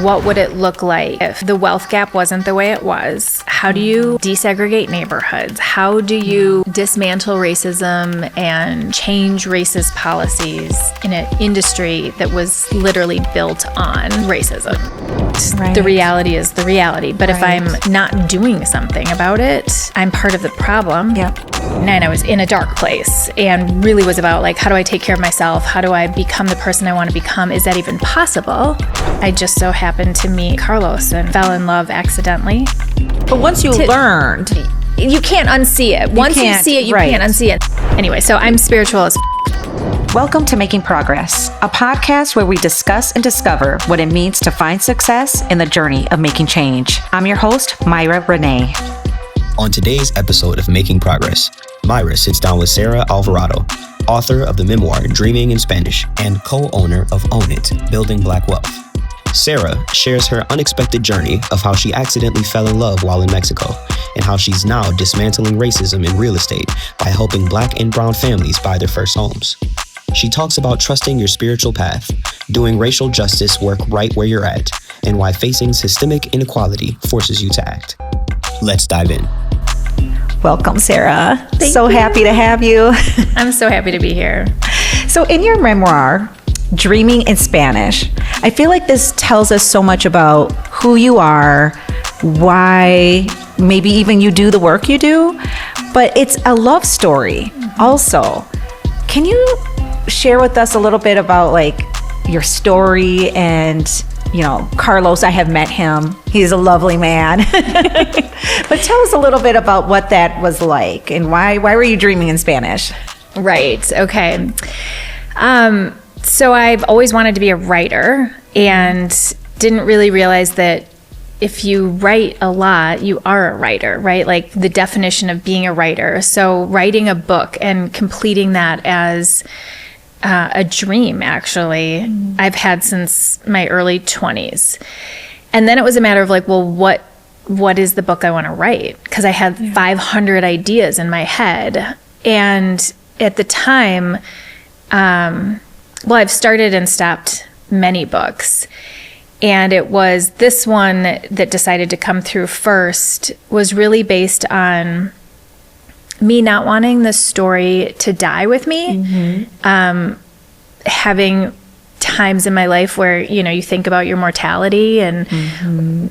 what would it look like if the wealth gap wasn't the way it was? How do you desegregate neighborhoods? How do you dismantle racism and change racist policies in an industry that was literally built on racism? Right. The reality is the reality. But if I'm not doing something about it, I'm part of the problem. Yep. And I was in a dark place and really was about like, how do I take care of myself? How do I become the person I want to become? Is that even possible? I just so happened to meet Carlos and fell in love accidentally. But once you learned, you can't unsee it. Once you see it, you can't unsee it. Anyway, so I'm spiritual as Welcome to Making Progress, a podcast where we discuss and discover what it means to find success in the journey of making change. I'm your host, Myra Reneé. On today's episode of Making Progress, Myra sits down with Sara Alvarado, author of the memoir Dreaming in Spanish and co-owner of Own It, Building Black Wealth. Sara shares her unexpected journey of how she accidentally fell in love while in Mexico and how she's now dismantling racism in real estate by helping Black and brown families buy their first homes. She talks about trusting your spiritual path, doing racial justice work right where you're at, and why facing systemic inequality forces you to act. Let's dive in. Welcome, Sara. Thank you. Happy to have you. I'm so happy to be here. So in your memoir, Dreaming in Spanish, I feel like this tells us so much about who you are, why maybe even you do the work you do, but it's a love story also. Can you share with us a little bit about like your story and, you know, Carlos, I have met him. He's a lovely man. But tell us a little bit about what that was like and why were you dreaming in Spanish? Right. Okay. So I've always wanted to be a writer and didn't really realize that if you write a lot, you are a writer, right? Like the definition of being a writer. So writing a book and completing that as a dream, actually, I've had since my early 20s. And then it was a matter of like, well, what is the book I want to write? Because I had 500 ideas in my head. And at the time, I've started and stopped many books. And it was this one that decided to come through first was really based on me not wanting the story to die with me. Having times in my life where, you know, you think about your mortality and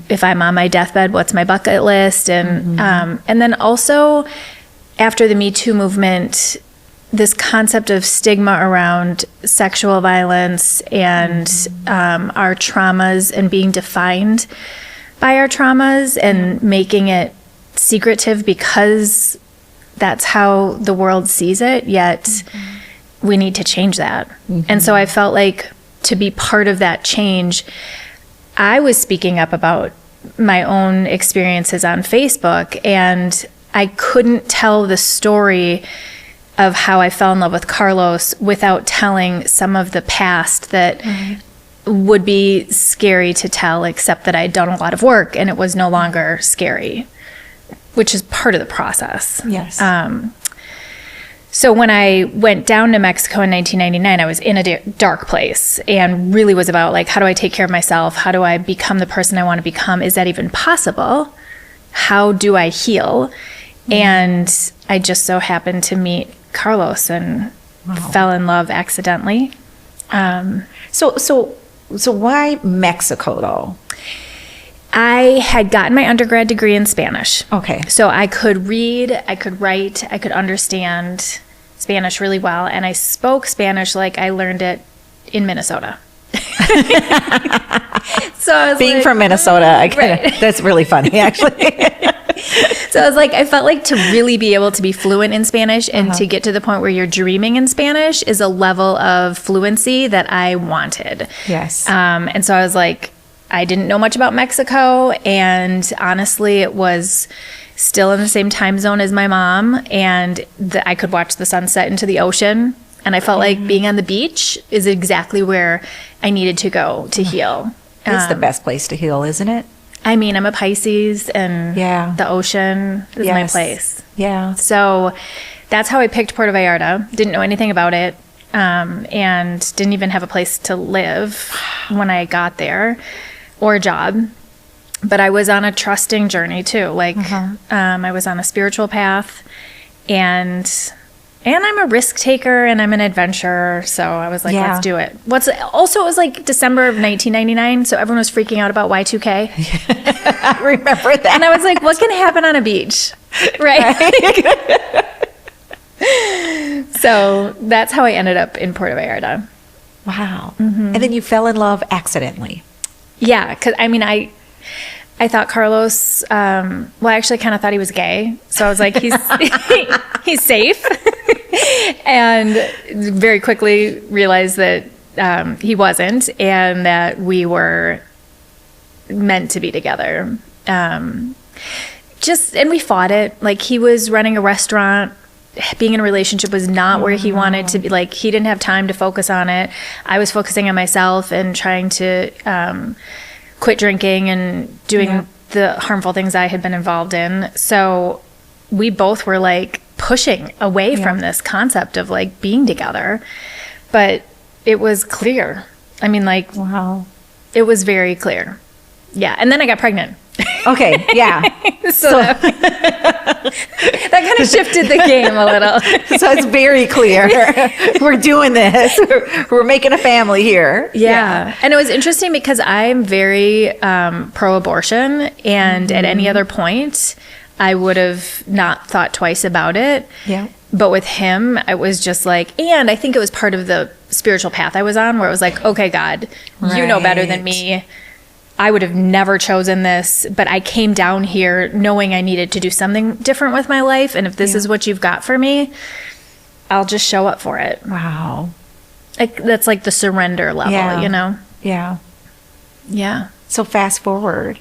if I'm on my deathbed, what's my bucket list? And then also after the Me Too movement, this concept of stigma around sexual violence and our traumas and being defined by our traumas and making it secretive because that's how the world sees it, yet we need to change that. And so I felt like to be part of that change, I was speaking up about my own experiences on Facebook, and I couldn't tell the story of how I fell in love with Carlos without telling some of the past that would be scary to tell, except that I'd done a lot of work and it was no longer scary, which is part of the process. Yes. So when I went down to Mexico in 1999, I was in a dark place and really was about like, how do I take care of myself? How do I become the person I want to become? Is that even possible? How do I heal? And I just so happened to meet Carlos and fell in love accidentally. So why Mexico though? I had gotten my undergrad degree in Spanish. Okay. So I could read, I could write, I could understand Spanish really well. And I spoke Spanish like I learned it in Minnesota. So I was Being like, from Minnesota, that's really funny, actually. So I was like, I felt like to really be able to be fluent in Spanish and to get to the point where you're dreaming in Spanish is a level of fluency that I wanted. Yes. And so I was like, I didn't know much about Mexico, and honestly, it was still in the same time zone as my mom, and I could watch the sunset into the ocean, and I felt like being on the beach is exactly where I needed to go to heal. It's the best place to heal, isn't it? I mean, I'm a Pisces, and the ocean is my place. Yeah. So that's how I picked Puerto Vallarta. Didn't know anything about it, and didn't even have a place to live when I got there. or a job, but I was on a trusting journey too. Like, I was on a spiritual path, and I'm a risk taker, and I'm an adventurer. So I was like, let's do it. It was like December of 1999. So everyone was freaking out about Y2K. I remember that. And I was like, what can happen on a beach? Right. So that's how I ended up in Puerto Vallarta. Wow. And then you fell in love accidentally. Yeah. Cause I mean, I thought Carlos, well, I actually kind of thought he was gay. So I was like, he's safe. And very quickly realized that he wasn't, and that we were meant to be together. And we fought it. Like, he was running a restaurant. Being in a relationship was not where he wanted to be. Like, he didn't have time to focus on it. I was focusing on myself and trying to quit drinking and doing the harmful things I had been involved in. So we both were like pushing away from this concept of like being together. But it was clear. I mean, like, it was very clear. Yeah. And then I got pregnant. Okay. Yeah. So that kind of shifted the game a little. So it's very clear. We're doing this. We're making a family here. Yeah. And it was interesting because I'm very pro-abortion, and at any other point, I would have not thought twice about it. Yeah. But with him, it was just like, and I think it was part of the spiritual path I was on, where it was like, okay, God, you know better than me. I would have never chosen this, but I came down here knowing I needed to do something different with my life. And if this is what you've got for me, I'll just show up for it. Wow. Like, that's like the surrender level, you know? Yeah. Yeah. So fast forward,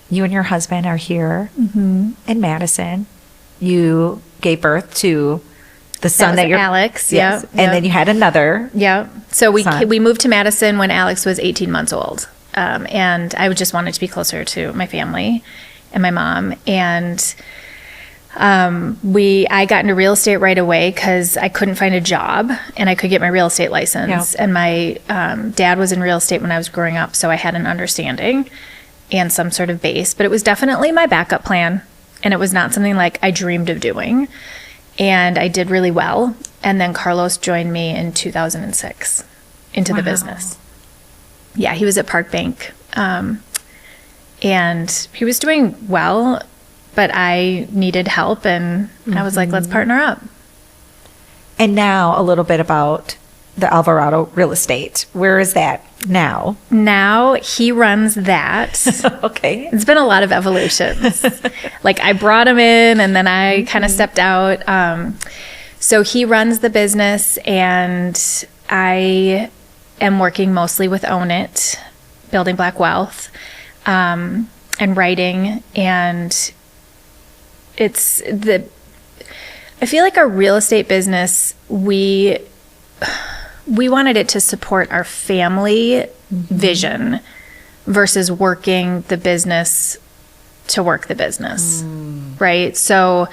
you and your husband are here in Madison. You gave birth to the son that you're Alex. Yes. Yeah. And then you had another. Yeah. So son. we moved to Madison when Alex was 18 months old. And I just wanted to be closer to my family and my mom. And I got into real estate right away because I couldn't find a job, and I could get my real estate license. And my dad was in real estate when I was growing up, so I had an understanding and some sort of base. But it was definitely my backup plan, and it was not something like I dreamed of doing. And I did really well. And then Carlos joined me in 2006 into the business. Yeah, he was at Park Bank, and he was doing well, but I needed help, and I was like, let's partner up. And now a little bit about the Alvarado real estate. Where is that now? Now he runs that. Okay. It's been a lot of evolutions. Like, I brought him in, and then I kind of stepped out. So he runs the business, and I am working mostly with Own It, Building Black Wealth, and writing. And I feel like our real estate business, we wanted it to support our family vision versus working the business to work the business, right? So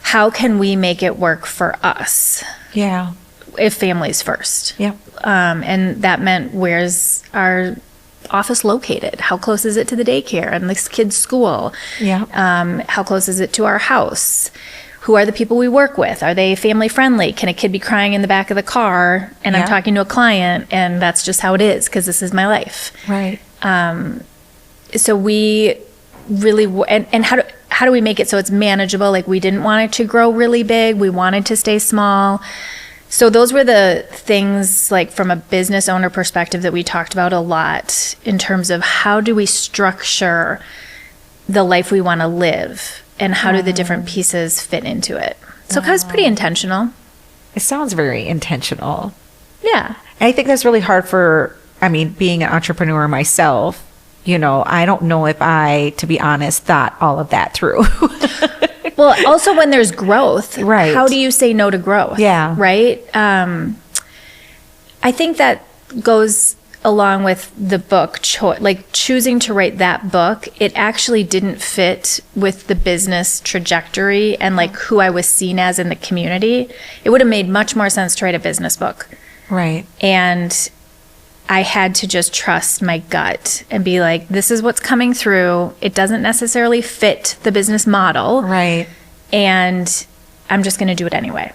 how can we make it work for us? Yeah. If family's first. Yep. And that meant, where's our office located? How close is it to the daycare and this kid's school? Yeah. How close is it to our house? Who are the people we work with? Are they family friendly? Can a kid be crying in the back of the car and I'm talking to a client, and that's just how it is because this is my life? Right. So we really, and how do we make it so it's manageable? Like, we didn't want it to grow really big. We wanted to stay small. So those were the things, like, from a business owner perspective, that we talked about a lot in terms of how do we structure the life we want to live, and how do the different pieces fit into it. So it was pretty intentional. It sounds very intentional. Yeah. And I think that's really hard being an entrepreneur myself, I don't know if I, to be honest, thought all of that through. Well, also when there's growth, right? How do you say no to growth? Yeah. Right? I think that goes along with the book, like choosing to write that book. It actually didn't fit with the business trajectory and like who I was seen as in the community. It would have made much more sense to write a business book. Right. And I had to just trust my gut and be like, this is what's coming through. It doesn't necessarily fit the business model. Right. And I'm just going to do it anyway.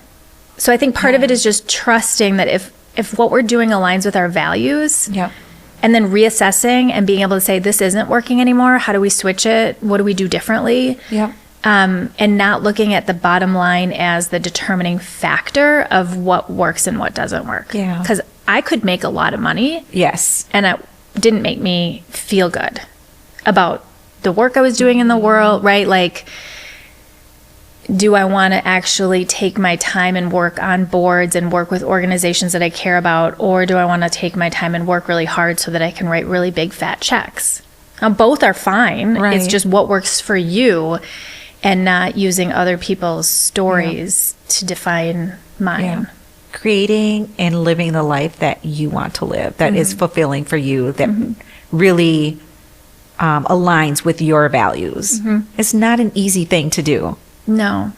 So I think part of it is just trusting that if what we're doing aligns with our values, and then reassessing and being able to say, this isn't working anymore. How do we switch it? What do we do differently? And not looking at the bottom line as the determining factor of what works and what doesn't work. Because I could make a lot of money. And it didn't make me feel good about the work I was doing in the world, right? Like, do I want to actually take my time and work on boards and work with organizations that I care about? Or do I want to take my time and work really hard so that I can write really big fat checks? Now, both are fine. It's just what works for you, and not using other people's stories to define mine. Creating and living the life that you want to live, that is fulfilling for you, that really aligns with your values. It's not an easy thing to do. No.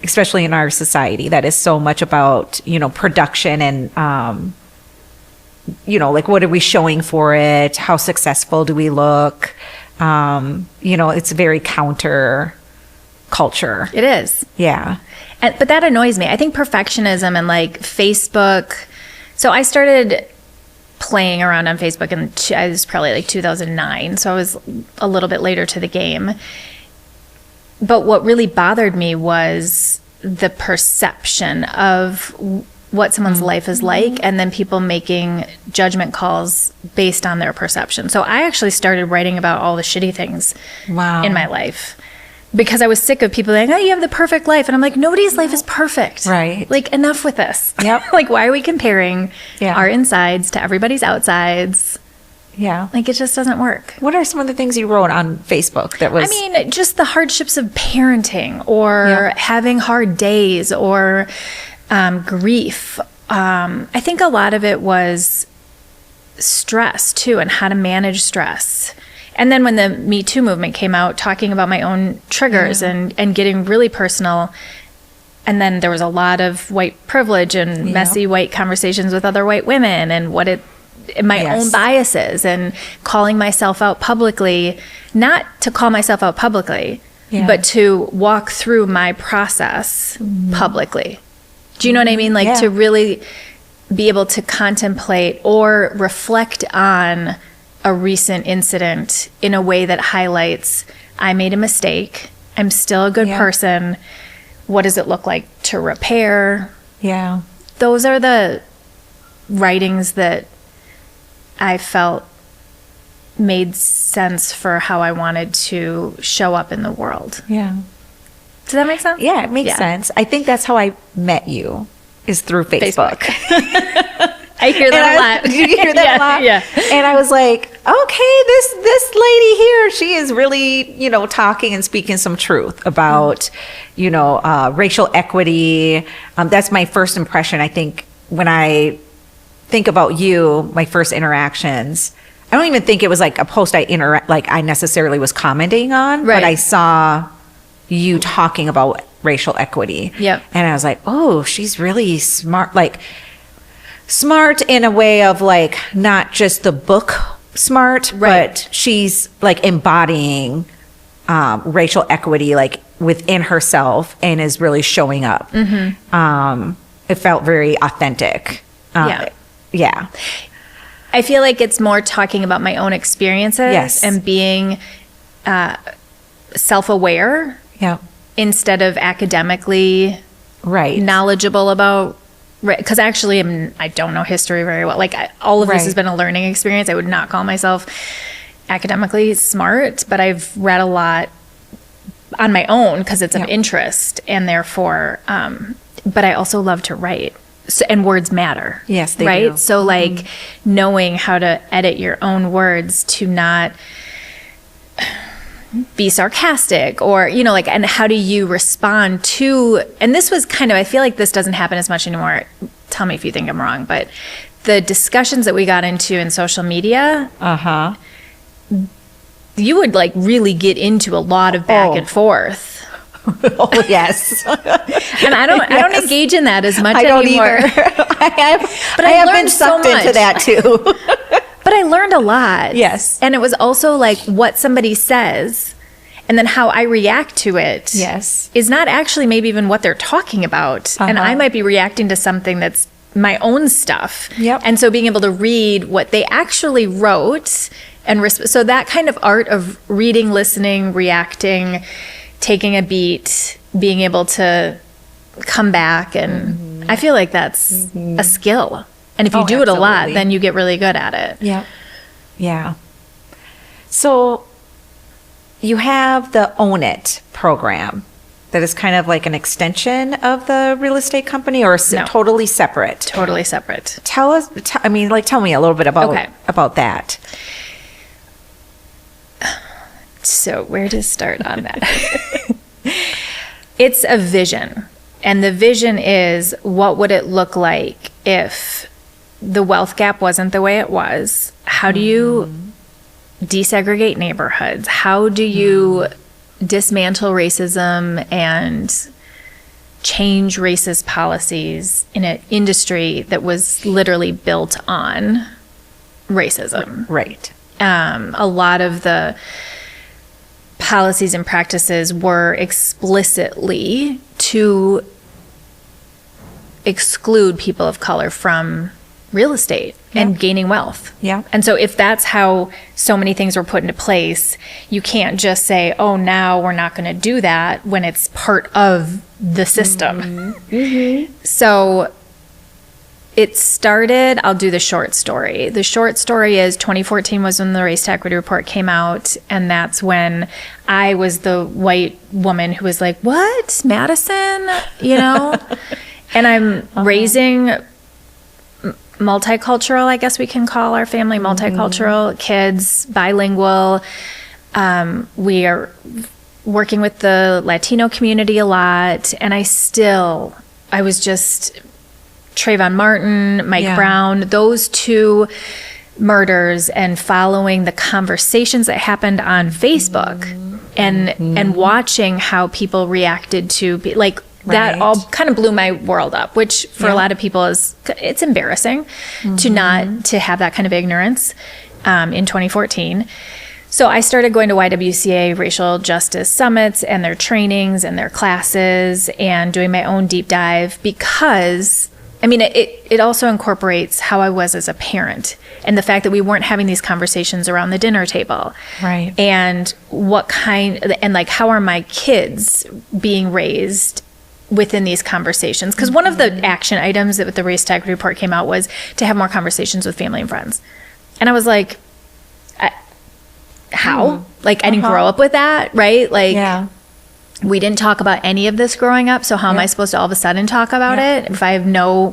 Especially in our society that is so much about, production and, like, what are we showing for it? How successful do we look? It's very counter culture. It is. But that annoys me. I think perfectionism and like Facebook. So I started playing around on Facebook and I was probably like 2009. So I was a little bit later to the game. But what really bothered me was the perception of what someone's life is like, and then people making judgment calls based on their perception. So I actually started writing about all the shitty things in my life, because I was sick of people saying, oh, you have the perfect life. And I'm like, nobody's life is perfect. Like, enough with this. Like, why are we comparing our insides to everybody's outsides? Like, it just doesn't work. What are some of the things you wrote on Facebook that was... just the hardships of parenting, or having hard days, or grief. I think a lot of it was stress, too, and how to manage stress. And then when the Me Too movement came out, talking about my own triggers and getting really personal. And then there was a lot of white privilege and messy white conversations with other white women, and my own biases, and calling myself out publicly, not to call myself out publicly, but to walk through my process publicly. Do you know what I mean? Like, to really be able to contemplate or reflect on a recent incident in a way that highlights, I made a mistake, I'm still a good person, what does it look like to repair? Those are the writings that I felt made sense for how I wanted to show up in the world. Does that make sense? Yeah, it makes sense. I think that's how I met you, is through Facebook. I hear that a lot. Did you hear that a lot? And I was like, okay, this lady here, she is really, talking and speaking some truth about, racial equity. That's my first impression. I think when I think about you, my first interactions, I don't even think it was like a post I necessarily was commenting on, but I saw you talking about racial equity. And I was like, oh, she's really smart. Like, smart in a way of like, not just the book smart, but she's like embodying racial equity, like within herself, and is really showing up. It felt very authentic. I feel like it's more talking about my own experiences and being self-aware instead of academically knowledgeable about, because actually I don't know history very well. Like, all of this has been a learning experience. I would not call myself academically smart, but I've read a lot on my own because it's of interest, and therefore, but I also love to write. So, and words matter. Yes, they do. So like knowing how to edit your own words to not be sarcastic, or, and how do you respond to, and this was kind of, I feel like this doesn't happen as much anymore. Tell me if you think I'm wrong, but the discussions that we got into in social media, you would like really get into a lot of back and forth Oh, yes. And I don't Yes. engage in that as much I don't anymore. either. But I I have been learned so sucked into much. that too. But I learned a lot. Yes. And it was also like what somebody says and then how I react to it. Yes. Is not actually maybe even what they're talking about. And I might be reacting to something that's my own stuff. Yep. And so being able to read what they actually wrote and so that kind of art of reading, listening, reacting, taking a beat, being able to come back, and I feel like that's a skill. And if you do it a lot, absolutely. then you get really good at it. Yeah. Yeah. So you have the Own It program that is kind of like an extension of the real estate company, or No. totally separate? Totally separate. Tell us, tell me a little bit about that. So where to start on that? It's a vision. And the vision is, what would it look like if the wealth gap wasn't the way it was? How do you desegregate neighborhoods? How do you dismantle racism and change racist policies in an industry that was literally built on racism? Right. A lot of the policies and practices were explicitly to exclude people of color from real estate and gaining wealth. Yeah. And so if that's how so many things were put into place, you can't just say, oh, now we're not going to do that when it's part of the system. So it started, I'll do the short story. The short story is 2014 was when the Race to Equity Report came out. And that's when I was the white woman who was like, what? Madison? You know? And I'm raising multicultural, I guess we can call our family multicultural, kids, bilingual. We are working with the Latino community a lot. And I was just Trayvon Martin, Mike Brown, those two murders, and following the conversations that happened on Facebook and watching how people reacted to that all kind of blew my world up, which for a lot of people it's embarrassing to not to have that kind of ignorance in 2014. So I started going to YWCA racial justice summits and their trainings and their classes and doing my own deep dive, because I mean, it also incorporates how I was as a parent and the fact that we weren't having these conversations around the dinner table. Right. And how are my kids being raised within these conversations? Because one of the action items that the Race to Equity Report came out was to have more conversations with family and friends. And I was like, how? Like, I didn't grow up with that, right? Like, we didn't talk about any of this growing up, so how am I supposed to all of a sudden talk about it if I have no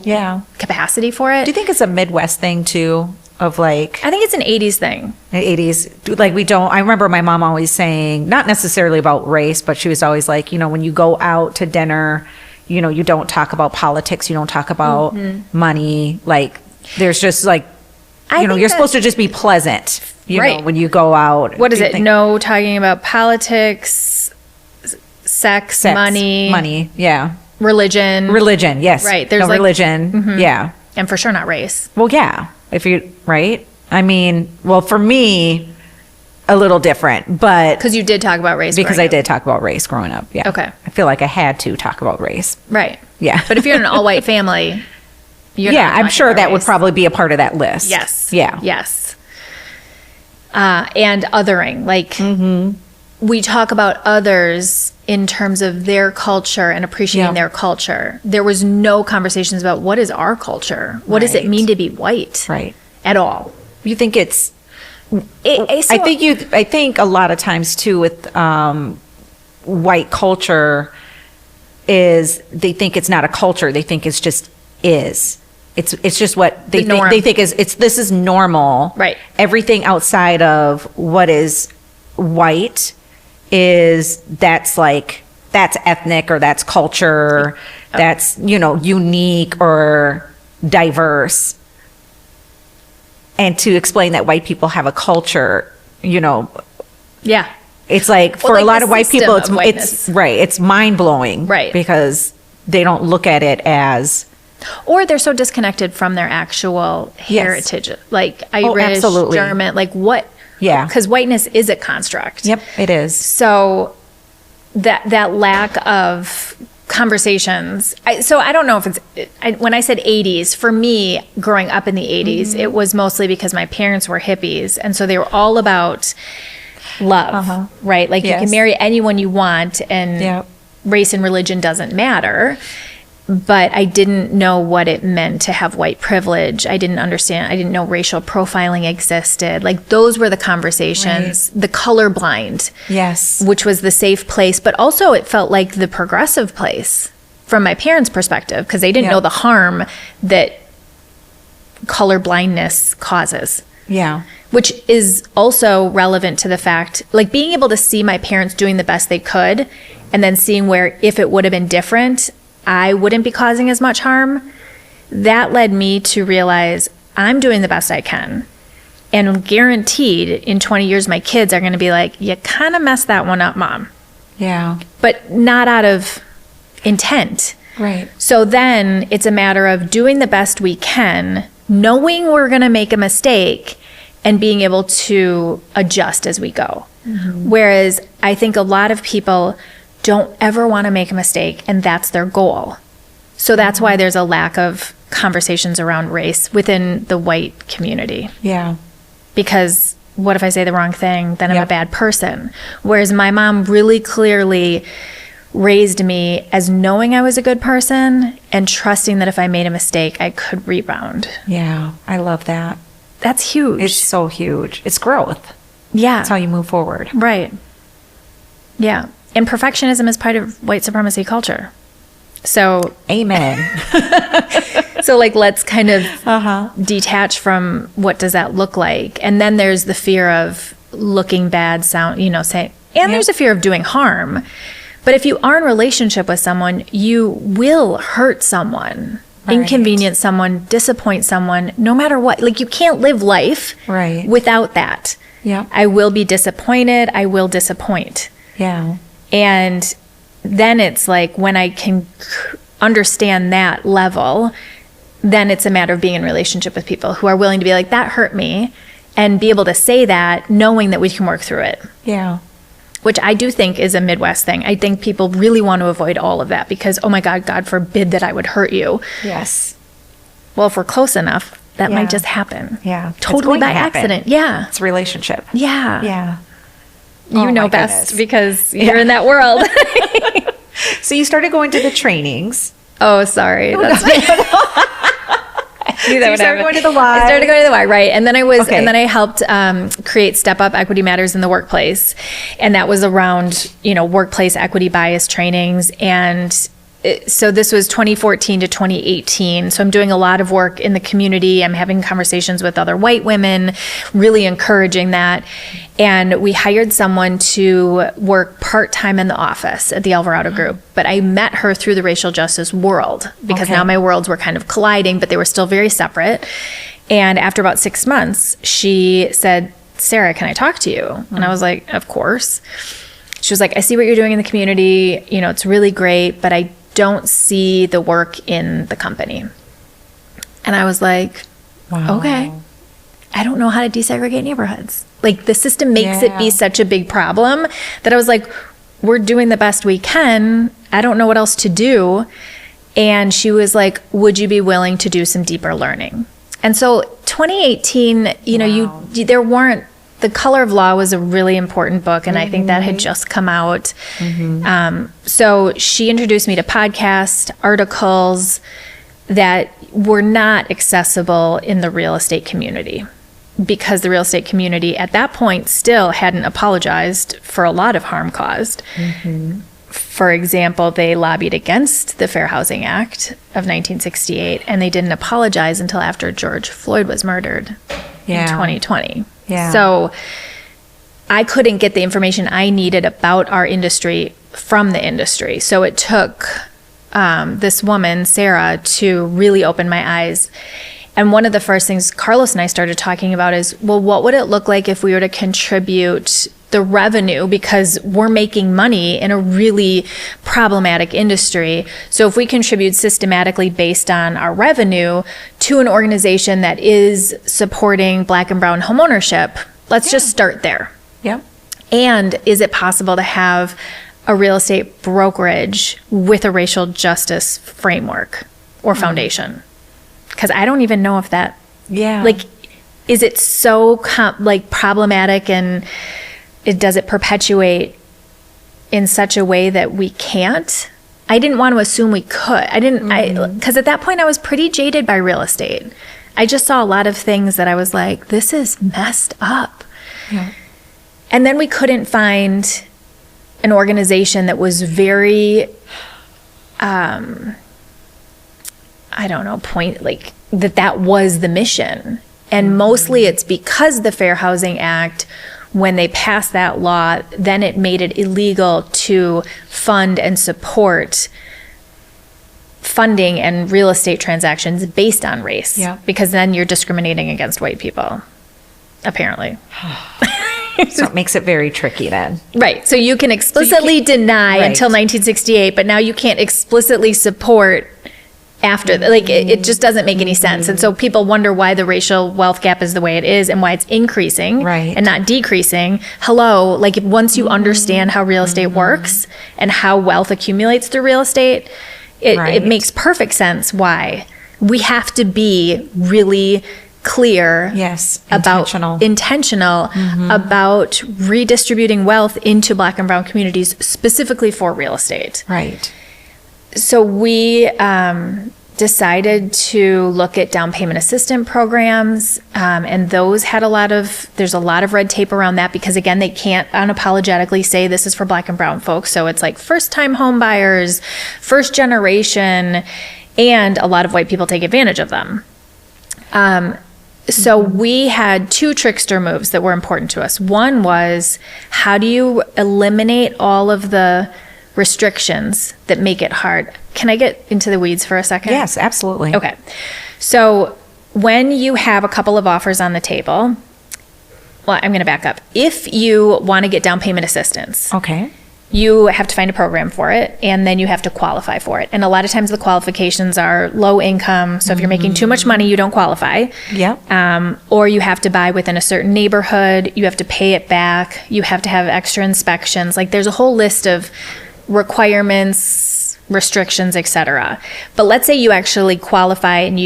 capacity for it? Do you think it's a Midwest thing too, of like... I think it's an 80s thing. 80s. Like, we don't... I remember my mom always saying, not necessarily about race, but she was always like, you know, when you go out to dinner, you know, you don't talk about politics, you don't talk about money. Like, there's just like, you're supposed to just be pleasant, you know, when you go out. What is it? No talking about politics... Sex, money, religion, yes, right. There's religion, and for sure not race. Well, if you right. I mean, well, for me, a little different, but because you did talk about race. Because I did talk about race growing up. Yeah. Okay. I feel like I had to talk about race. Right. Yeah. But if you're in an all-white family, you're not I'm sure that would probably be a part of that list. Yes. Yeah. Yes. And othering, like we talk about others in terms of their culture and appreciating their culture. There was no conversations about what is our culture? What does it mean to be white? Right. At all. You think it's... I think a lot of times too with white culture is they think it's not a culture. They think it's just is. It's just what they think is this is normal. Right. Everything outside of what is white that's ethnic or that's culture, that's, you know, unique or diverse. And to explain that white people have a culture, you know. Yeah. It's like for like a lot the of white system people, of whiteness. it's mind blowing, Right. Because they don't look at it as, or they're so disconnected from their actual heritage, like Irish, absolutely. German, like what? Yeah. Because whiteness is a construct. Yep, it is. So that lack of conversations. So I don't know if it's, when I said 80s, for me, growing up in the 80s, it was mostly because my parents were hippies. And so they were all about love, right? Like you can marry anyone you want and race and religion doesn't matter. But I didn't know what it meant to have white privilege. I didn't understand. I didn't know racial profiling existed. Like those were the conversations. Right. The colorblind, which was the safe place, but also it felt like the progressive place from my parents' perspective because they didn't know the harm that colorblindness causes. Yeah. Which is also relevant to the fact, like being able to see my parents doing the best they could and then seeing where if it would have been different, I wouldn't be causing as much harm. That led me to realize I'm doing the best I can. And guaranteed in 20 years, my kids are going to be like, you kind of messed that one up, Mom. Yeah. But not out of intent. Right. So then it's a matter of doing the best we can, knowing we're going to make a mistake and being able to adjust as we go. Mm-hmm. Whereas I think a lot of people don't ever want to make a mistake, and that's their goal. So that's why there's a lack of conversations around race within the white community. Yeah. Because what if I say the wrong thing, then I'm a bad person. Whereas my mom really clearly raised me as knowing I was a good person and trusting that if I made a mistake, I could rebound. Yeah, I love that. That's huge. It's so huge. It's growth. Yeah. That's how you move forward. Right. Yeah. And perfectionism is part of white supremacy culture. So, amen. So like, let's kind of detach from what does that look like? And then there's the fear of looking bad, saying, and there's a fear of doing harm. But if you are in a relationship with someone, you will hurt someone, inconvenience someone, disappoint someone, no matter what. Like you can't live life without that. Yeah. I will be disappointed. I will disappoint. Yeah. And then it's like when I can understand that level, then it's a matter of being in relationship with people who are willing to be like, that hurt me, and be able to say that knowing that we can work through it. Yeah. Which I do think is a Midwest thing. I think people really want to avoid all of that because, oh my God, God forbid that I would hurt you. Yes. Well, if we're close enough, that might just happen. Yeah. Totally by accident. Yeah. It's a relationship. Yeah. Yeah. You know best because you're in that world. So you started going to the trainings. Oh, sorry. That's So you started going to the Y. I started going to the Y, right. And then I helped create Step Up Equity Matters in the Workplace. And that was around, workplace equity bias trainings. And so this was 2014 to 2018. So I'm doing a lot of work in the community. I'm having conversations with other white women, really encouraging that. And we hired someone to work part-time in the office at the Alvarado Group. But I met her through the racial justice world because now my worlds were kind of colliding, but they were still very separate. And after about 6 months, she said, Sarah, can I talk to you? And I was like, of course. She was like, I see what you're doing in the community. It's really great, but I don't see the work in the company. And I was like, okay, I don't know how to desegregate neighborhoods. Like the system makes it be such a big problem that I was like, we're doing the best we can. I don't know what else to do. And she was like, would you be willing to do some deeper learning? And so 2018, there weren't, The Color of Law was a really important book, and I think that had just come out. So she introduced me to podcasts, articles that were not accessible in the real estate community because the real estate community at that point still hadn't apologized for a lot of harm caused. For example, they lobbied against the Fair Housing Act of 1968, and they didn't apologize until after George Floyd was murdered in 2020. Yeah. So I couldn't get the information I needed about our industry from the industry. So it took this woman, Sarah, to really open my eyes. And one of the first things Carlos and I started talking about is, well, what would it look like if we were to contribute the revenue, because we're making money in a really problematic industry. So if we contribute systematically based on our revenue to an organization that is supporting Black and brown homeownership, let's just start there. Yep. And is it possible to have a real estate brokerage with a racial justice framework or foundation? Because I don't even know if that, like, is it so problematic, and does it perpetuate in such a way that we can't? I didn't want to assume we could. Because at that point I was pretty jaded by real estate. I just saw a lot of things that I was like, this is messed up. Yeah. And then we couldn't find an organization that was very, that was the mission. And mostly it's because the Fair Housing Act, when they passed that law, then it made it illegal to fund and support funding and real estate transactions based on race. Yeah. Because then you're discriminating against white people, apparently. So it makes it very tricky then. Right. So you can explicitly deny until 1968, but now you can't explicitly support after. It just doesn't make any sense. And so people wonder why the racial wealth gap is the way it is and why it's increasing and not decreasing. Hello, once you understand how real estate works and how wealth accumulates through real estate, it makes perfect sense why we have to be really clear about intentional about redistributing wealth into Black and brown communities specifically for real estate. Right. So we decided to look at down payment assistance programs, and those had there's a lot of red tape around that, because again, they can't unapologetically say this is for Black and brown folks. So it's like first time home buyers, first generation, and a lot of white people take advantage of them. So we had two trickster moves that were important to us. One was, how do you eliminate all of the restrictions that make it hard? Can I get into the weeds for a second? Yes, absolutely. Okay. So when you have a couple of offers on the table, well, I'm going to back up. If you want to get down payment assistance, you have to find a program for it, and then you have to qualify for it. And a lot of times the qualifications are low income. So if you're making too much money, you don't qualify. Or you have to buy within a certain neighborhood. You have to pay it back. You have to have extra inspections. There's a whole list of requirements, restrictions, etc. But let's say you actually qualify and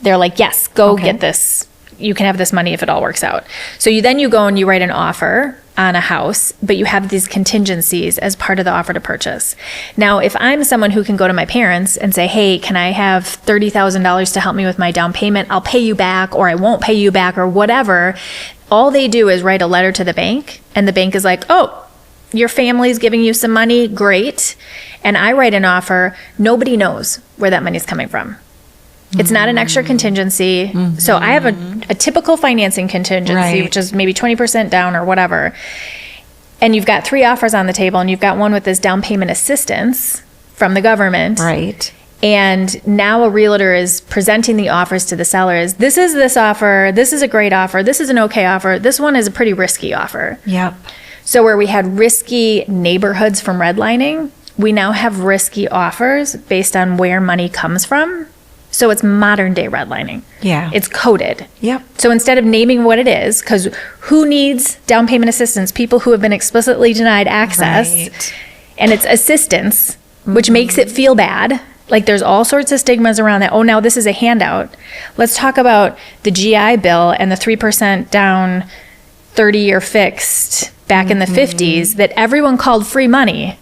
they're like, yes, go get this. You can have this money if it all works out. So you go and you write an offer on a house, but you have these contingencies as part of the offer to purchase. Now, if I'm someone who can go to my parents and say, hey, can I have $30,000 to help me with my down payment? I'll pay you back, or I won't pay you back, or whatever. All they do is write a letter to the bank, and the bank is like, oh, your family's giving you some money, great. And I write an offer, nobody knows where that money's coming from. It's not an extra contingency. So I have a typical financing contingency, which is maybe 20% down or whatever. And you've got 3 offers on the table, and you've got one with this down payment assistance from the government. Right. And now a realtor is presenting the offers to the sellers. This is this offer. This is a great offer. This is an okay offer. This one is a pretty risky offer. Yep. So where we had risky neighborhoods from redlining, we now have risky offers based on where money comes from. So it's modern day redlining. Yeah. It's coded. Yep. So instead of naming what it is, because who needs down payment assistance? People who have been explicitly denied access. Right. And it's assistance, which makes it feel bad. There's all sorts of stigmas around that. Oh, now this is a handout. Let's talk about the GI Bill and the 3% down 30-year fixed back in the 50s that everyone called free money.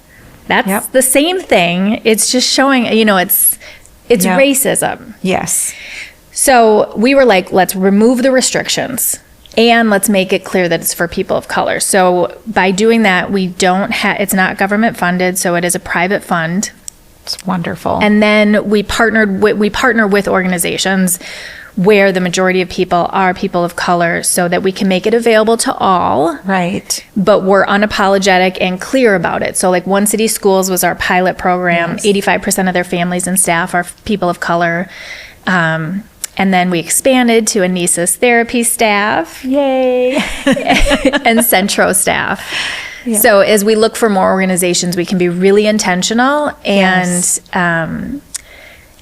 That's the same thing. It's just showing, it's racism. Yes. So we were like, let's remove the restrictions and let's make it clear that it's for people of color. So by doing that, it's not government funded, so it is a private fund. It's wonderful. And then we partner with organizations where the majority of people are people of color, so that we can make it available to all. Right. But we're unapologetic and clear about it. So One City Schools was our pilot program. 85% of their families and staff are people of color. And then we expanded to Anissa's therapy staff. Yay. And Centro staff. Yeah. So as we look for more organizations, we can be really intentional. And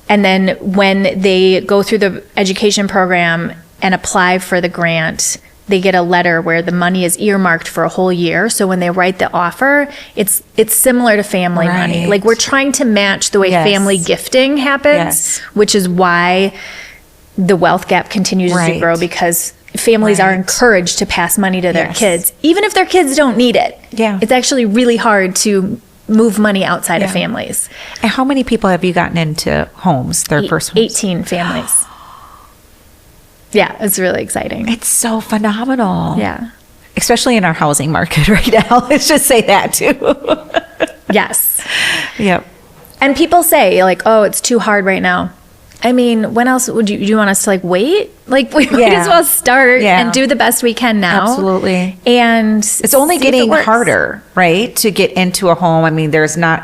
then when they go through the education program and apply for the grant, they get a letter where the money is earmarked for a whole year. So when they write the offer, it's similar to family money. Like we're trying to match the way family gifting happens, which is why the wealth gap continues to grow, because families are encouraged to pass money to their kids, even if their kids don't need it. Yeah. It's actually really hard to move money outside of families. And how many people have you gotten into homes, their first homes? 18 families. Yeah, it's really exciting. It's so phenomenal. Yeah. Especially in our housing market right now. Let's just say that too. Yes. Yep. And people say like, oh, it's too hard right now. I mean, when else would you want us to like wait? Like we might as well start and do the best we can now. Absolutely. And it's only getting harder, right? To get into a home. I mean, there's not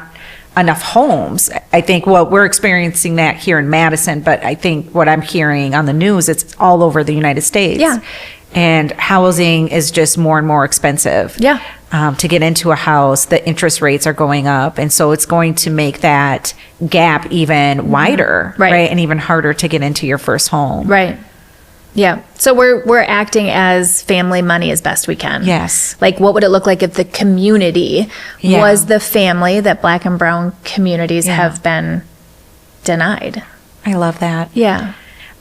enough homes. I think we're experiencing that here in Madison, but I think what I'm hearing on the news, it's all over the United States. Yeah. And housing is just more and more expensive. Yeah. To get into a house, the interest rates are going up. And so it's going to make that gap even wider, right? And even harder to get into your first home. Right. Yeah. So we're acting as family money as best we can. Yes. Like what would it look like if the community was the family that Black and brown communities have been denied? I love that. Yeah.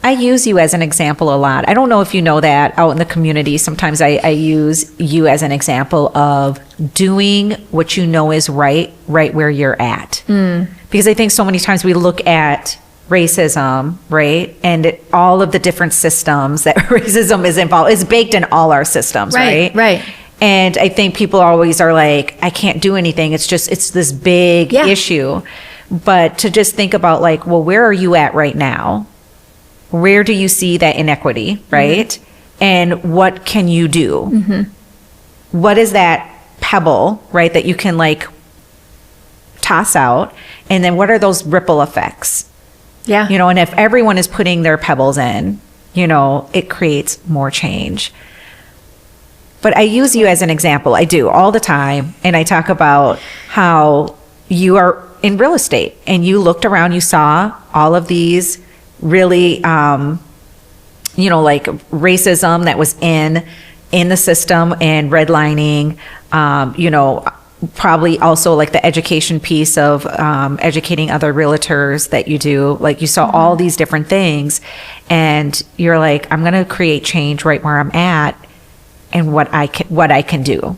I use you as an example a lot. I don't know if you know that out in the community. Sometimes I use you as an example of doing what you know is right where you're at. Because I think so many times we look at racism, right? And all of the different systems that racism is involved, is baked in all our systems, right? Right. And I think people always are like, I can't do anything. It's this big issue. But to just think about like, well, where are you at right now? Where do you see that inequity, right? And what can you do? What is that pebble, right, that you can like toss out? And then what are those ripple effects? Yeah. You know, and if everyone is putting their pebbles in, you know, it creates more change. But I use you as an example. I do all the time. And I talk about how you are in real estate and you looked around, you saw all of these really, you know, like racism that was in the system and redlining, you know, probably also like the education piece of educating other realtors that you do. Like you saw all these different things and you're like, I'm going to create change right where I'm at and what I can do.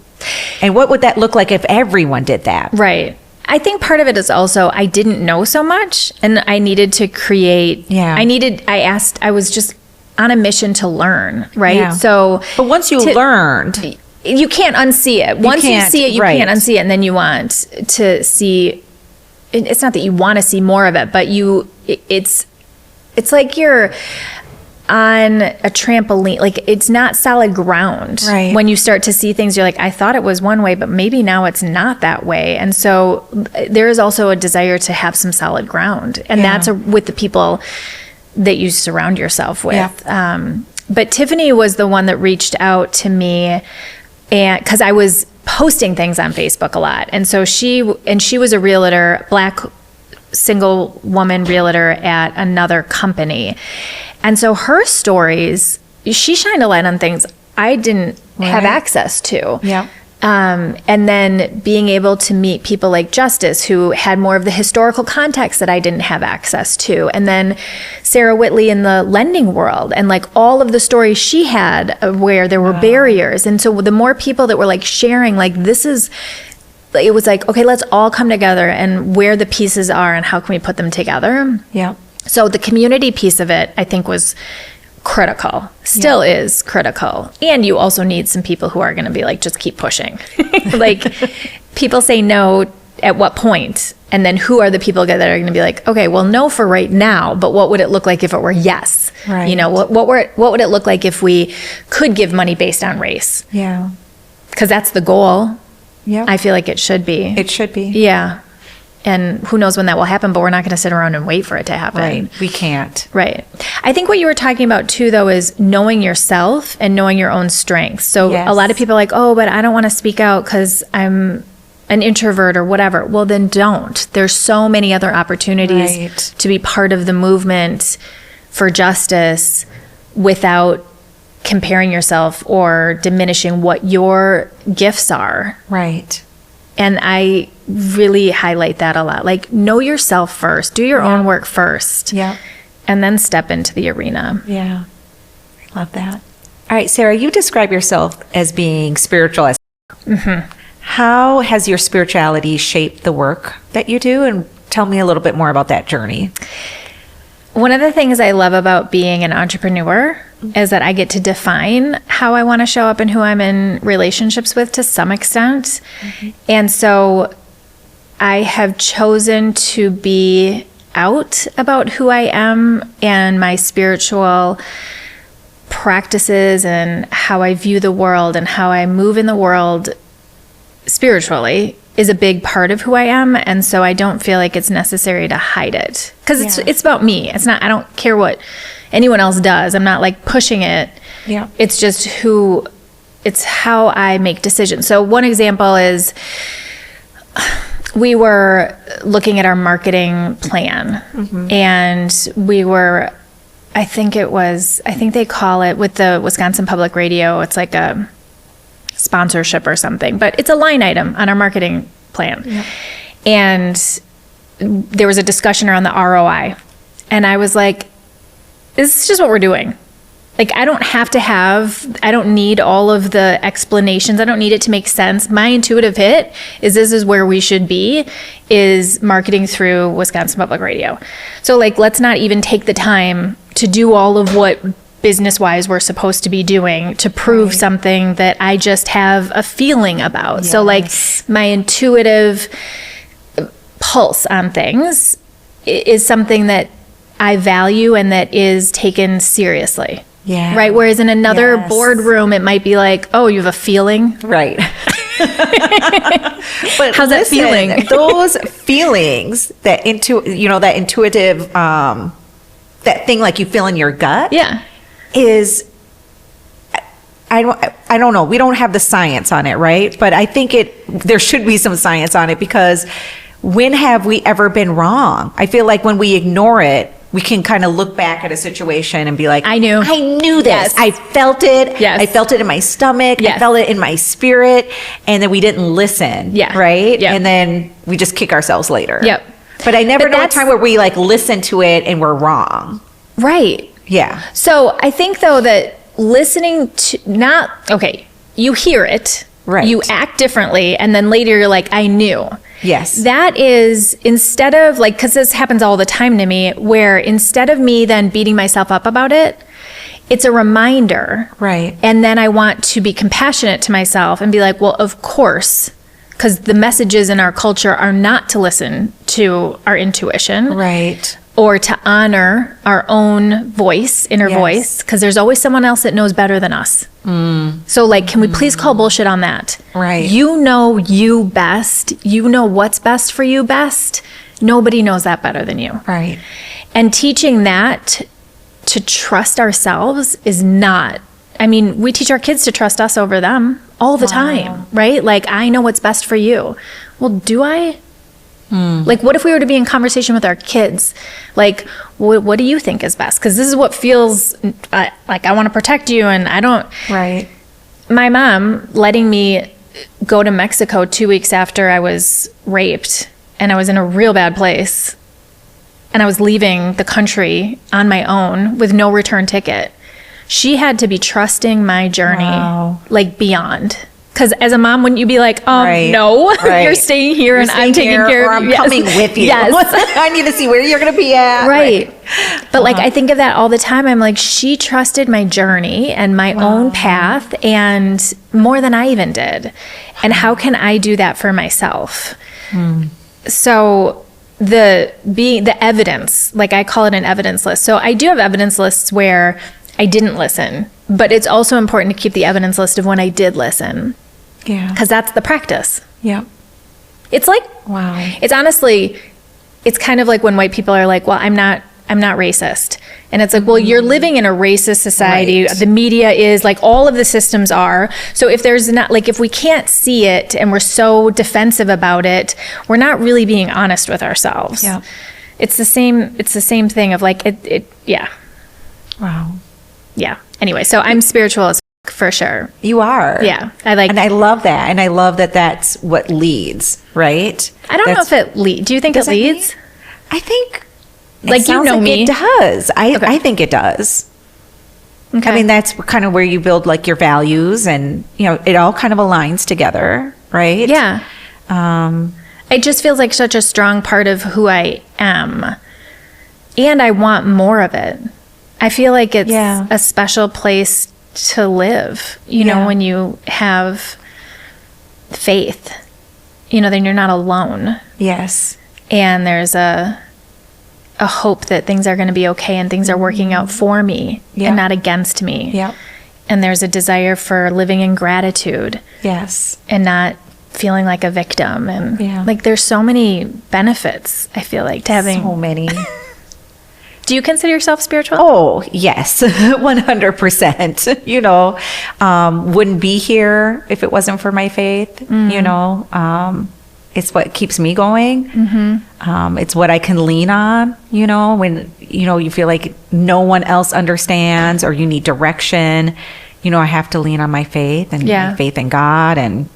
And what would that look like if everyone did that? Right. I think part of it is also I didn't know so much and I needed to create. Yeah. I was just on a mission to learn, right? Yeah. So, but once you learned, you can't unsee it. Once you see it, you can't unsee it, and then you want to see. It's not that you want to see more of it, but it's like you're on a trampoline. Like it's not solid ground. Right. When you start to see things, you're like, I thought it was one way, but maybe now it's not that way. And so there is also a desire to have some solid ground, and that's with the people that you surround yourself with. Yeah. But Tiffany was the one that reached out to me, and because I was posting things on Facebook a lot, and so she was a realtor, Black single woman realtor at another company. And so her stories, she shined a light on things I didn't have access to. Yeah. And then being able to meet people like Justice, who had more of the historical context that I didn't have access to. And then Sarah Whitley in the lending world, and like all of the stories she had where there were barriers. And so the more people that were like sharing, like it was like, okay, let's all come together and where the pieces are and how can we put them together. Yeah. So the community piece of it, I think, was critical, still is critical. And you also need some people who are going to be like, just keep pushing. Like people say no at what point? And then who are the people that are going to be like, okay, well, no for right now, but what would it look like if it were yes? Right. You know, what would it look like if we could give money based on race? Yeah. Because that's the goal. Yeah. I feel like it should be. It should be. Yeah. And who knows when that will happen, but we're not going to sit around and wait for it to happen. Right. We can't. Right. I think what you were talking about too, though, is knowing yourself and knowing your own strengths. So Yes. a lot of people are like, oh, but I don't want to speak out because I'm an introvert or whatever. Well, then don't. There's so many other opportunities Right. to be part of the movement for justice without comparing yourself or diminishing what your gifts are. Right. And I really highlight that a lot. Like, know yourself first, do your own work first, Yeah. and then step into the arena. Yeah. I love that. All right, Sara, you describe yourself as being spiritual. How has your spirituality shaped the work that you do? And tell me a little bit more about that journey. One of the things I love about being an entrepreneur is that I get to define how I want to show up and who I'm in relationships with to some extent. And so I have chosen to be out about who I am and my spiritual practices and how I view the world and how I move in the world spiritually is a big part of who I am. And so I don't feel like it's necessary to hide it because it's about me. It's not, I don't care what anyone else does. I'm not like pushing it. Yeah. It's just it's how I make decisions. So one example is we were looking at our marketing plan and we were, I think they call it with the Wisconsin Public Radio, it's like a sponsorship or something, but it's a line item on our marketing plan. Yeah. And there was a discussion around the ROI. And I was like, this is just what we're doing. Like, I don't need all of the explanations. I don't need it to make sense. My intuitive hit is this is where we should be, is marketing through Wisconsin Public Radio. So like, let's not even take the time to do all of what business-wise we're supposed to be doing to prove something that I just have a feeling about. So like my intuitive pulse on things is something that I value and that is taken seriously. Yeah. Right. Whereas in another boardroom, it might be like, oh, you have a feeling. Right. But how's that feeling? Those feelings, that intuitive, that thing like you feel in your gut. Yeah. Is, I don't know. We don't have the science on it, right? But I think there should be some science on it, because when have we ever been wrong? I feel like when we ignore it, we can kind of look back at a situation and be like, I knew this. Yes. I felt it. Yes. I felt it in my stomach. Yes. I felt it in my spirit. And then we didn't listen. Yeah. Right? Yeah. And then we just kick ourselves later. Yep. But I never know a time where we like listen to it and we're wrong. Right. Yeah. So I think though that listening to you hear it. Right. You act differently. And then later you're like, I knew. Yes. That is, instead of like, because this happens all the time to me, where instead of me then beating myself up about it, it's a reminder. Right. And then I want to be compassionate to myself and be like, well, of course, because the messages in our culture are not to listen to our intuition. Right. Or to honor our own voice, inner voice, because there's always someone else that knows better than us. So like, can we please call bullshit on that? Right. You know you best. You know what's best for you best. Nobody knows that better than you. Right. And teaching that to trust ourselves is not, we teach our kids to trust us over them all the time, right? Like, I know what's best for you. Well, do I? Like, what if we were to be in conversation with our kids? Like, what do you think is best? Because this is what feels like I want to protect you, and I don't. Right. My mom letting me go to Mexico 2 weeks after I was raped, and I was in a real bad place, and I was leaving the country on my own with no return ticket. She had to be trusting my journey, like beyond. Because as a mom, wouldn't you be like, no, you're staying here and I'm taking care of you. I'm coming with you. Yes. I need to see where you're going to be at. Right. But like, I think of that all the time. I'm like, she trusted my journey and my own path, and more than I even did. And how can I do that for myself? So the evidence, like I call it an evidence list. So I do have evidence lists where I didn't listen, but it's also important to keep the evidence list of when I did listen. Yeah. Because that's the practice. Yeah. It's like, Wow. it's honestly, it's kind of like when white people are like, well, I'm not racist. And it's like, well, you're living in a racist society. Right. The media is, like, all of the systems are. So if there's not, like, if we can't see it and we're so defensive about it, we're not really being honest with ourselves. Yeah. It's the same thing of like, yeah. Wow. Yeah. Anyway, so I'm spiritual as for sure. You are. Yeah. And I love that. And I love that that's what leads, right? I don't know if it leads. Do you think it leads? I think, like, you know me. It does. I think it does. Okay. I mean, that's kind of where you build like your values and, you know, it all kind of aligns together, right? Yeah. It just feels like such a strong part of who I am. And I want more of it. I feel like it's a special place to live, you know, when you have faith, you know, then you're not alone. Yes. And there's a hope that things are going to be okay and things are working out for me and not against me. Yeah. And there's a desire for living in gratitude. Yes. And not feeling like a victim. And like, there's so many benefits, I feel like, to having. So many. Do you consider yourself spiritual? Oh, yes. 100%. You know, wouldn't be here if it wasn't for my faith, you know. It's what keeps me going. It's what I can lean on, you know, when, you know, you feel like no one else understands or you need direction. You know, I have to lean on my faith and my faith in God. And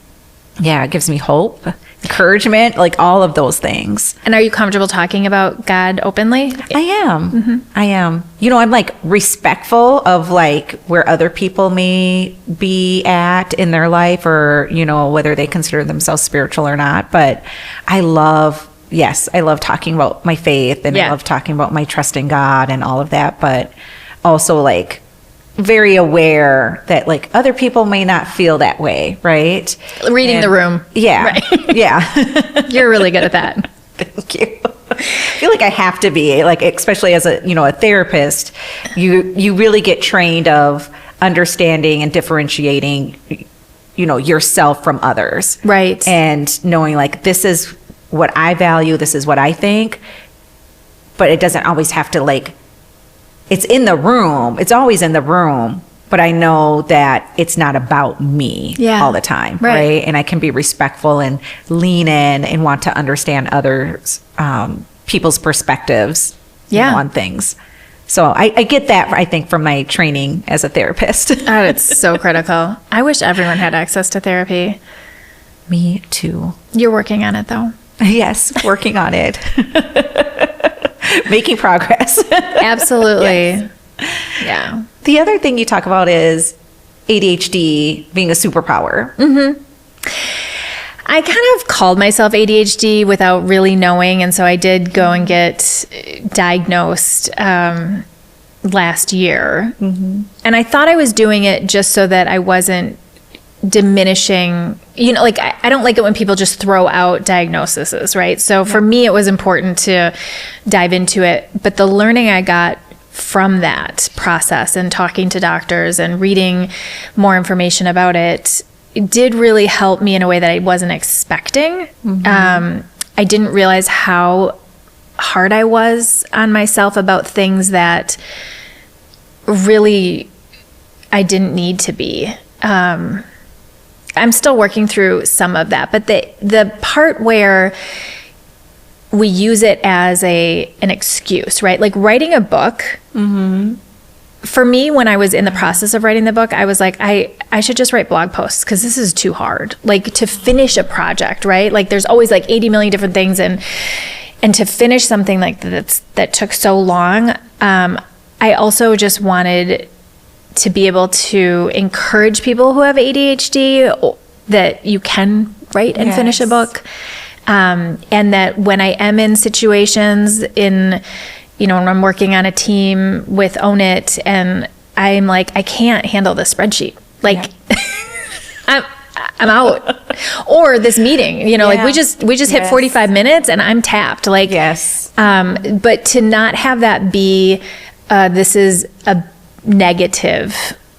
it gives me hope, encouragement, like all of those things. And are you comfortable talking about God openly? I am. I am. You know, I'm like respectful of like where other people may be at in their life or, you know, whether they consider themselves spiritual or not. But I love talking about my faith and I love talking about my trust in God and all of that. But also like very aware that like other people may not feel that way, right? Reading the room. Yeah. Right. Yeah. You're really good at that. Thank you. I feel like I have to be, like, especially as a, you know, a therapist, you really get trained of understanding and differentiating, you know, yourself from others. Right. And knowing like, this is what I value, this is what I think, but it doesn't always have to like, it's in the room. It's always in the room, but I know that it's not about me all the time, right? And I can be respectful and lean in and want to understand others, people's perspectives on things. So I get that, I think, from my training as a therapist. Oh, it's so critical. I wish everyone had access to therapy. Me too. You're working on it, though. Yes, working on it. Making progress. Absolutely. Yes. Yeah. The other thing you talk about is ADHD being a superpower. I kind of called myself ADHD without really knowing. And so I did go and get diagnosed last year. And I thought I was doing it just so that I wasn't diminishing, you know, like I don't like it when people just throw out diagnoses, right? So for me, it was important to dive into it. But the learning I got from that process and talking to doctors and reading more information about it did really help me in a way that I wasn't expecting. I didn't realize how hard I was on myself about things that really I didn't need to be. I'm still working through some of that, but the part where we use it as an excuse, right? Like writing a book. For me, when I was in the process of writing the book, I was like, I should just write blog posts because this is too hard. Like to finish a project, right? Like there's always like 80 million different things, and to finish something like that took so long. I also just wanted to be able to encourage people who have ADHD that you can write and finish a book. And that when I am in situations when I'm working on a team with Own It and I'm like, I can't handle this spreadsheet. Like I'm out. Or this meeting, like we just hit 45 minutes and I'm tapped. Like, but to not have that be, this is a negative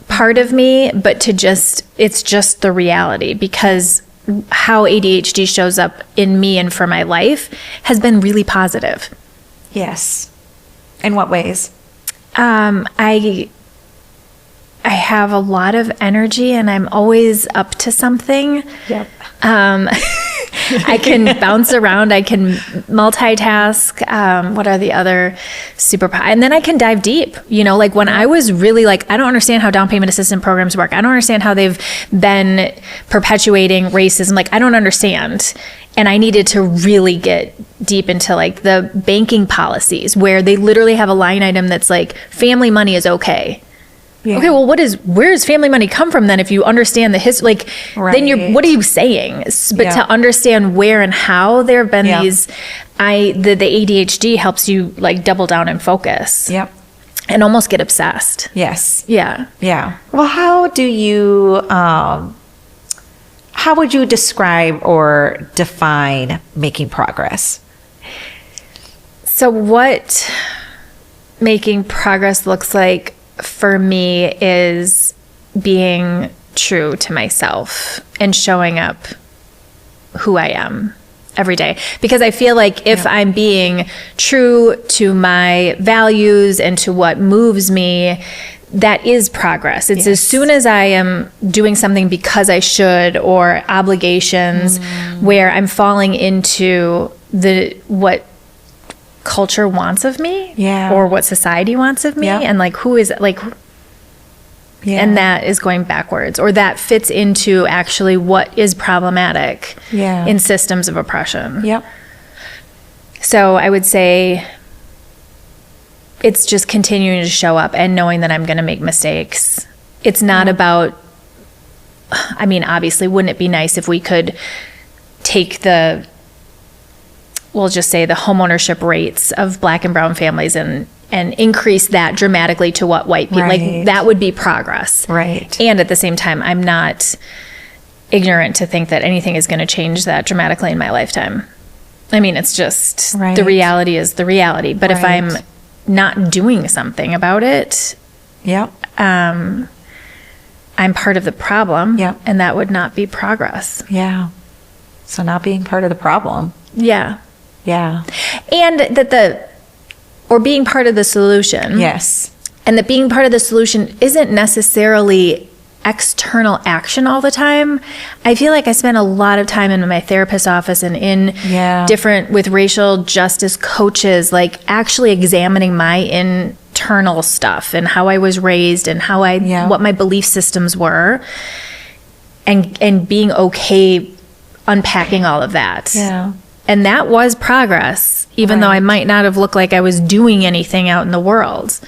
part of me, but it's just the reality, because how ADHD shows up in me and for my life has been really positive. Yes. In what ways? I have a lot of energy and I'm always up to something. Yep. I can bounce around. I can multitask. What are the other superpowers? And then I can dive deep. You know, like when I was really like, I don't understand how down payment assistance programs work. I don't understand how they've been perpetuating racism. Like, I don't understand. And I needed to really get deep into like the banking policies where they literally have a line item that's like, family money is okay. Yeah. Okay, well, where does family money come from then? If you understand the history, like, then what are you saying? But to understand where and how there have been these, the ADHD helps you like double down and focus. Yep. And almost get obsessed. Yes. Yeah. Yeah. Well, how would you describe or define making progress? So what making progress looks like for me is being true to myself and showing up who I am every day. Because I feel like if I'm being true to my values and to what moves me, that is progress. It's as soon as I am doing something because I should or obligations where I'm falling into what culture wants of me or what society wants of me and like who is like and that is going backwards or that fits into actually what is problematic in systems of oppression. So I would say it's just continuing to show up and knowing that I'm going to make mistakes. It's not about, I mean, obviously, wouldn't it be nice if we could take we'll just say the homeownership rates of Black and brown families and increase that dramatically to what white people, like that would be progress. Right. And at the same time, I'm not ignorant to think that anything is going to change that dramatically in my lifetime. I mean, it's just, the reality is the reality. But if I'm not doing something about it, I'm part of the problem, and that would not be progress. Yeah. So not being part of the problem. Yeah. Yeah. And or being part of the solution. Yes. And that being part of the solution isn't necessarily external action all the time. I feel like I spend a lot of time in my therapist's office and in different with racial justice coaches, like actually examining my internal stuff and how I was raised and how what my belief systems were and being okay unpacking all of that. Yeah. And that was progress, even though I might not have looked like I was doing anything out in the world.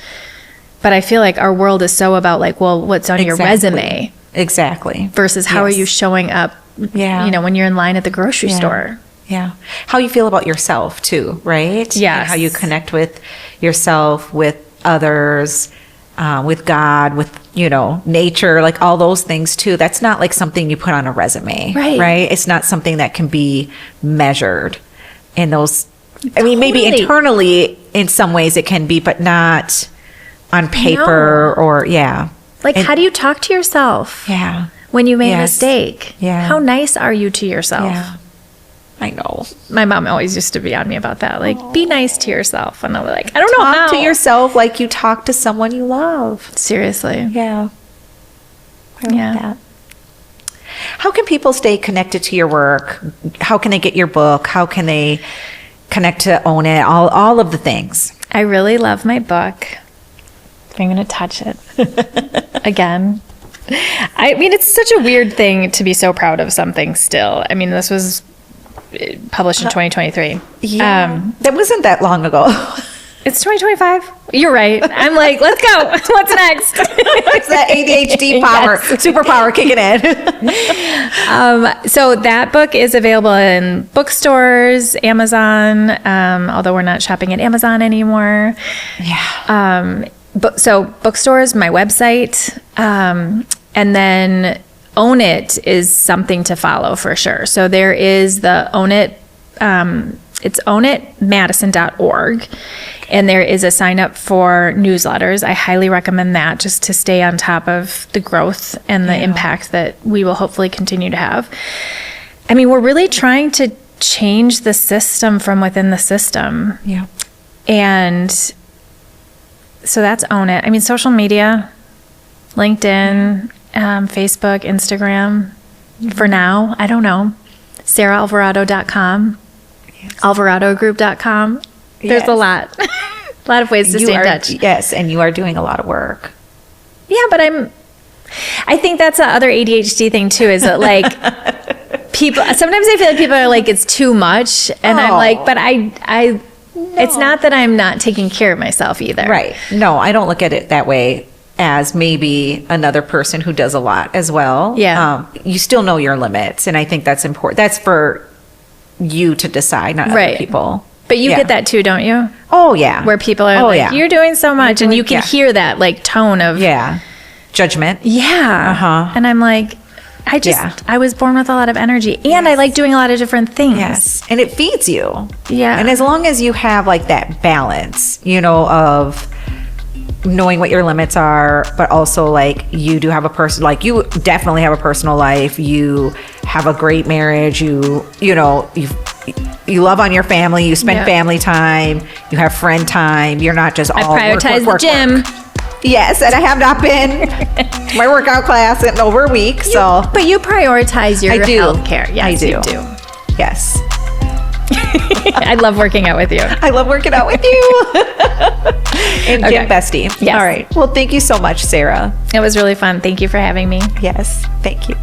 But I feel like our world is so about like, well, what's on your resume? Exactly. Versus how are you showing up, you know, when you're in line at the grocery store. Yeah. How you feel about yourself too, right? Yes. And how you connect with yourself, with others, with God, with, you know, nature, like all those things too. That's not like something you put on a resume, right? It's not something that can be measured in those. I mean, maybe internally in some ways it can be, but not on paper or Like, how do you talk to yourself? Yeah. When you made a mistake? Yeah. How nice are you to yourself? Yeah. I know. My mom always used to be on me about that. Like, be nice to yourself. And I was like, I don't know how. Talk to yourself like you talk to someone you love. Seriously. Yeah. I like that. How can people stay connected to your work? How can they get your book? How can they connect to Own It? All of the things. I really love my book. I'm going to touch it again. I mean, it's such a weird thing to be so proud of something still. I mean, this was published in 2023. Yeah. That wasn't that long ago. It's 2025. You're right. I'm like, let's go. What's next? It's that ADHD power, superpower kicking in. So that book is available in bookstores, Amazon, although we're not shopping at Amazon anymore. Yeah. So bookstores, my website, and then Own It is something to follow for sure. So there is the Own It, it's ownitmadison.org, and there is a sign up for newsletters. I highly recommend that just to stay on top of the growth and the impact that we will hopefully continue to have. I mean, we're really trying to change the system from within the system. Yeah. And so that's own it. I mean, social media, LinkedIn, Facebook, Instagram. For now, I don't know. SaraAlvarado.com, AlvaradoGroup.com. There's a lot. A lot of ways to stay in touch. Yes, and you are doing a lot of work. Yeah, but I think that's the other ADHD thing too, is that like people, sometimes I feel like people are like, it's too much. And I'm like, but it's not that I'm not taking care of myself either. Right. No, I don't look at it that way as maybe another person who does a lot as well. Yeah. You still know your limits. And I think that's important. That's for you to decide, not other people. But you get that too, don't you? Oh, yeah. Where people are like, you're doing so much. And you can hear that like tone of. Yeah. Judgment. Yeah. Uh-huh. And I'm like, I was born with a lot of energy. And I like doing a lot of different things. Yes. And it feeds you. Yeah. And as long as you have like that balance, of knowing what your limits are, but also like you do have like you definitely have a personal life. You have a great marriage. You love on your family. You spend family time. You have friend time. You're not just all I prioritize the gym. Work. Yes, and I have not been to my workout class in over a week. But you prioritize your health care. Yes, I do. You do. Yes. I love working out with you. I love working out with you. And Gym Bestie. Yes. All right. Well, thank you so much, Sara. It was really fun. Thank you for having me. Yes. Thank you.